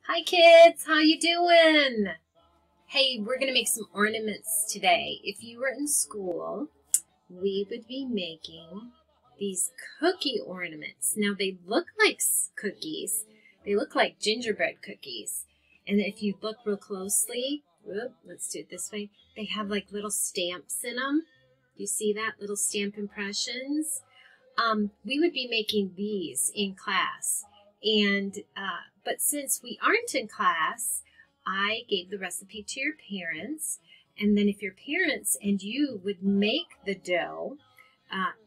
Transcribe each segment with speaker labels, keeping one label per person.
Speaker 1: Hi kids, how you doing? Hey, we're going to make some ornaments today. If you were in school, we would be making these cookie ornaments. Now they look like cookies. They look like gingerbread cookies. And if you look real closely, let's do it this way, they have like little stamps in them. You see that? Little stamp impressions. We would be making these in class. But since we aren't in class, I gave the recipe to your parents. And then if your parents and you would make the dough,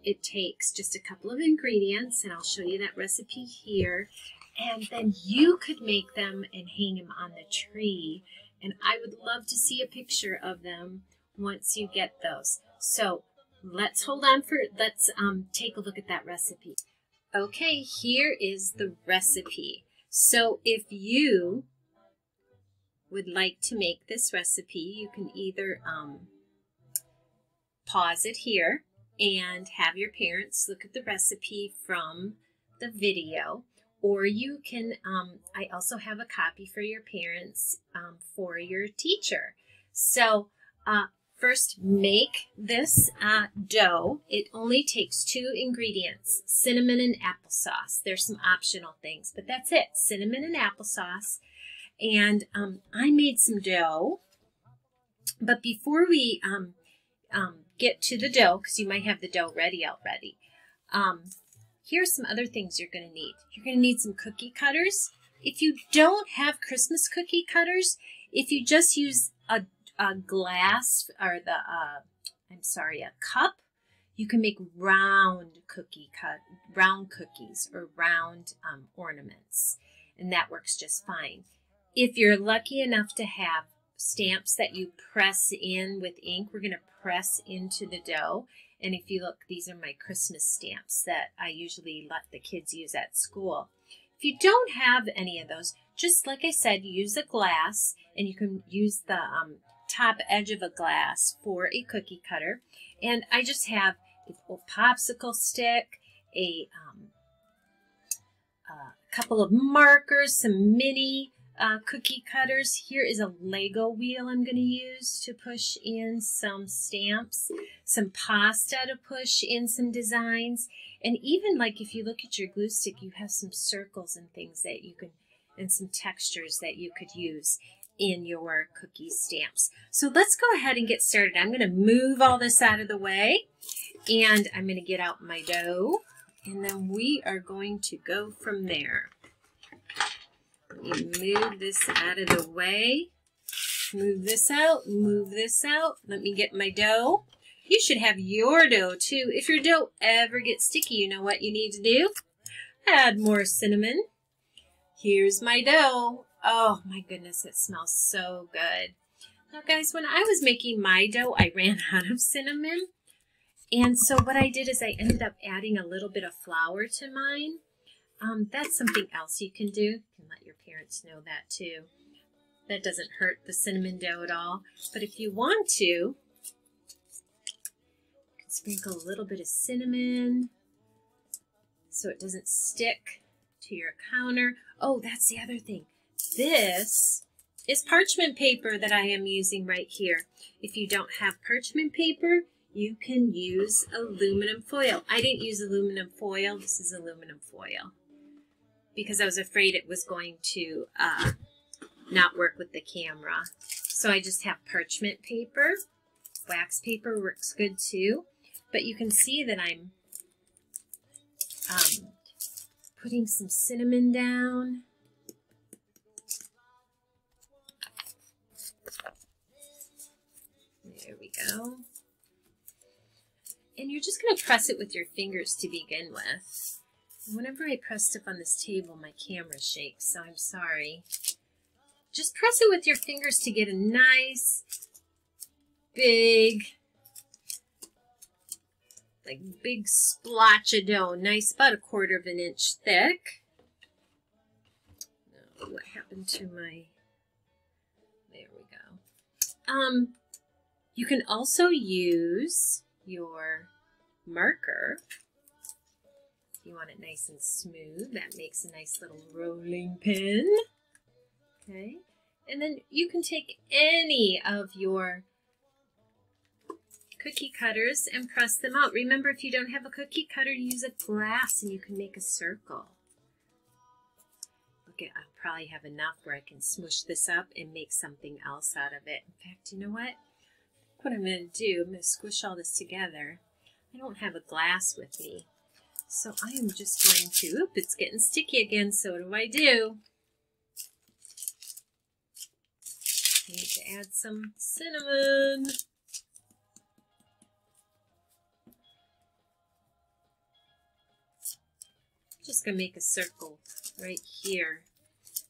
Speaker 1: it takes just a couple of ingredients, and I'll show you that recipe here. And then you could make them and hang them on the tree. And I would love to see a picture of them once you get those. So let's take a look at that recipe. Okay, here is the recipe. So if you would like to make this recipe, you can either pause it here and have your parents look at the recipe from the video, or you can, I also have a copy for your parents for your teacher. So first, make this dough. It only takes 2 ingredients, cinnamon and applesauce. There's some optional things, but that's it, cinnamon and applesauce. And I made some dough, but before we get to the dough, because you might have the dough ready already, here's some other things you're going to need. You're going to need some cookie cutters. If you don't have Christmas cookie cutters, if you just use a glass or a cup, you can make round cookies or round ornaments, and that works just fine. If you're lucky enough to have stamps that you press in with ink, we're going to press into the dough. And if you look, these are my Christmas stamps that I usually let the kids use at school. If you don't have any of those, just like I said, use a glass, and you can use the top edge of a glass for a cookie cutter. And I just have a popsicle stick, a couple of markers, some mini cookie cutters. Here is a Lego wheel I'm going to use to push in some stamps, some pasta to push in some designs, and even like if you look at your glue stick, you have some circles and things that you can, and some textures that you could use in your cookie stamps. So let's go ahead and get started. I'm going to move all this out of the way, and I'm going to get out my dough, and then we are going to go from there. Let me move this out of the way. Move this out, move this out. Let me get my dough. You should have your dough too. If your dough ever gets sticky, you know what you need to do? Add more cinnamon. Here's my dough. Oh my goodness, it smells so good. Now guys, when I was making my dough, I ran out of cinnamon. And so what I did is I ended up adding a little bit of flour to mine. That's something else you can do. You can let your parents know that too. That doesn't hurt the cinnamon dough at all. But if you want to, you can sprinkle a little bit of cinnamon so it doesn't stick to your counter. Oh, that's the other thing. This is parchment paper that I am using right here. If you don't have parchment paper, you can use aluminum foil. I didn't use aluminum foil. This is aluminum foil because I was afraid it was going to not work with the camera. So I just have parchment paper. Wax paper works good too. But you can see that I'm putting some cinnamon down. There we go. And you're just going to press it with your fingers to begin with. Whenever I press stuff on this table, my camera shakes, so I'm sorry. Just press it with your fingers to get a nice, big splotch of dough. Nice, about 1/4 of an inch thick. Oh, what happened to my... There we go. You can also use your marker. You want it nice and smooth. That makes a nice little rolling pin. And then you can take any of your cookie cutters and press them out. Remember, if you don't have a cookie cutter, use a glass and you can make a circle. Okay, I'll probably have enough where I can smush this up and make something else out of it. In fact, you know what? What I'm going to do, I'm going to squish all this together. I don't have a glass with me, so I am just going to, oop, it's getting sticky again, so what do? I need to add some cinnamon. Just going to make a circle right here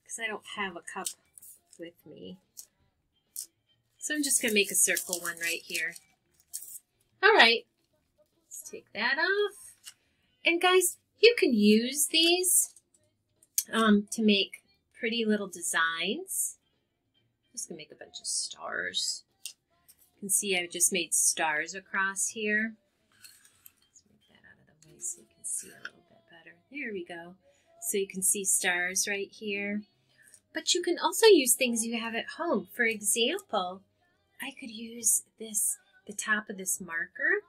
Speaker 1: because I don't have a cup with me. So I'm just going to make a circle one right here. All right, let's take that off. And guys, you can use these to make pretty little designs. I'm just going to make a bunch of stars. You can see I just made stars across here. Let's make that out of the way so you can see a little bit better. There we go. So you can see stars right here. But you can also use things you have at home. For example, I could use this, the top of this marker.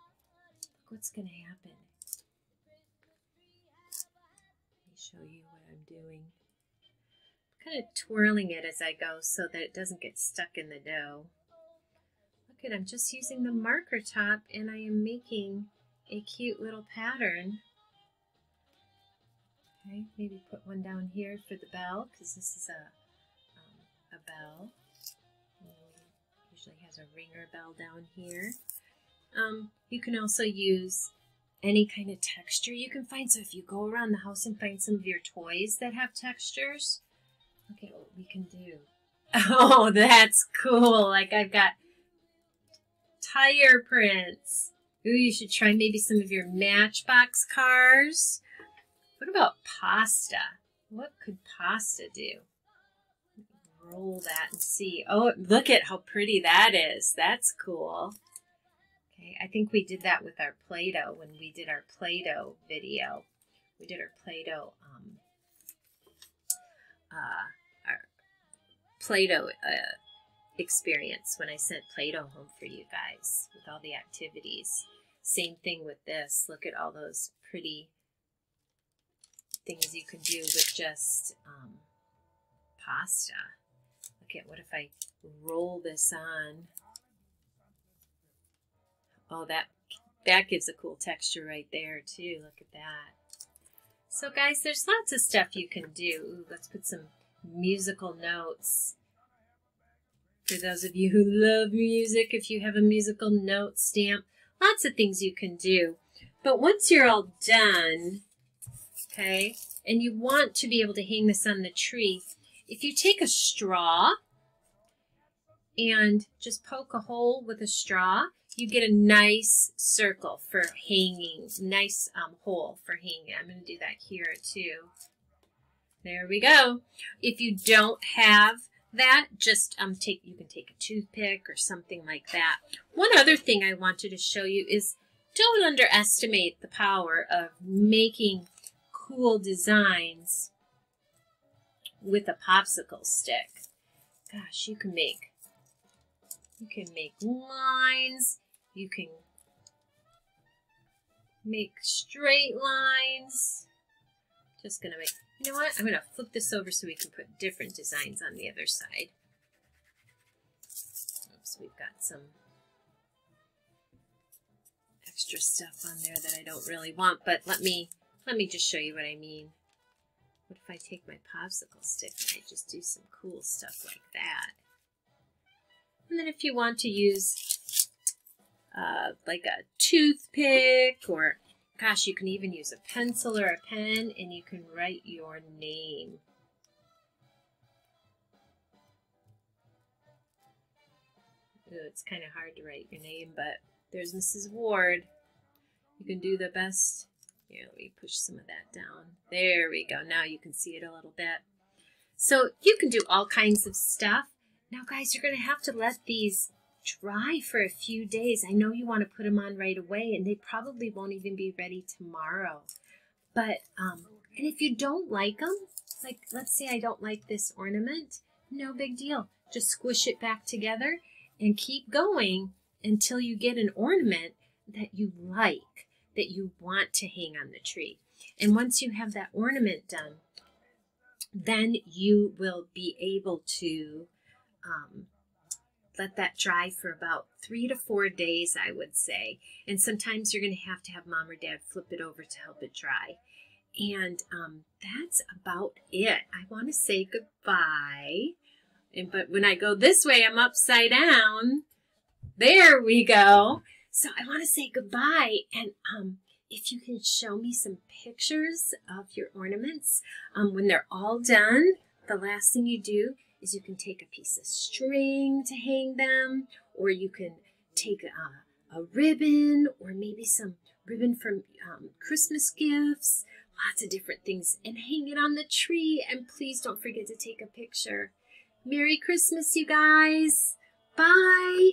Speaker 1: Look what's going to happen. Let me show you what I'm doing. I'm kind of twirling it as I go so that it doesn't get stuck in the dough. Look at, I'm just using the marker top and I am making a cute little pattern. Okay, maybe put one down here for the bell because this is a bell. Usually has a ringer bell down here. You can also use any kind of texture you can find. So if you go around the house and find some of your toys that have textures, look at what we can do. Oh, that's cool. Like I've got tire prints. Ooh, you should try maybe some of your Matchbox cars. What about pasta? What could pasta do? Roll that and see. Oh, look at how pretty that is. That's cool. Okay, I think we did that with our Play-Doh when we did our Play-Doh video. We did our Play-Doh experience when I sent Play-Doh home for you guys with all the activities. Same thing with this. Look at all those pretty things you can do with just pasta. Look at, what if I roll this on? Oh, that gives a cool texture right there too. Look at that. So guys, there's lots of stuff you can do. Ooh, let's put some musical notes. For those of you who love music, if you have a musical note stamp, lots of things you can do. But once you're all done, okay, and you want to be able to hang this on the tree, if you take a straw and just poke a hole with a straw, you get a nice circle for hanging, nice hole for hanging. I'm going to do that here too. There we go. If you don't have that, just you can take a toothpick or something like that. One other thing I wanted to show you is don't underestimate the power of making cool designs with a popsicle stick. Gosh, you can make lines, you can make straight lines. Just gonna make, you know what? I'm gonna flip this over so we can put different designs on the other side. Oops, we've got some extra stuff on there that I don't really want, but let me just show you what I mean. What if I take my popsicle stick and I just do some cool stuff like that? And then if you want to use like a toothpick, or gosh, you can even use a pencil or a pen and you can write your name. Ooh, it's kind of hard to write your name, but there's Mrs. Ward. You can do the best. Here, let me push some of that down. There we go. Now you can see it a little bit. So you can do all kinds of stuff. Now, guys, you're going to have to let these dry for a few days. I know you want to put them on right away, and they probably won't even be ready tomorrow. But, and if you don't like them, like, let's say I don't like this ornament, no big deal. Just squish it back together and keep going until you get an ornament that you like, that you want to hang on the tree. And once you have that ornament done, then you will be able to let that dry for about 3 to 4 days, I would say. And sometimes you're going to have Mom or Dad flip it over to help it dry. And that's about it. I want to say goodbye. But when I go this way, I'm upside down. There we go. So I want to say goodbye. And if you can show me some pictures of your ornaments, when they're all done, the last thing you do is you can take a piece of string to hang them, or you can take a ribbon, or maybe some ribbon from Christmas gifts, lots of different things, and hang it on the tree. And please don't forget to take a picture. Merry Christmas, you guys. Bye.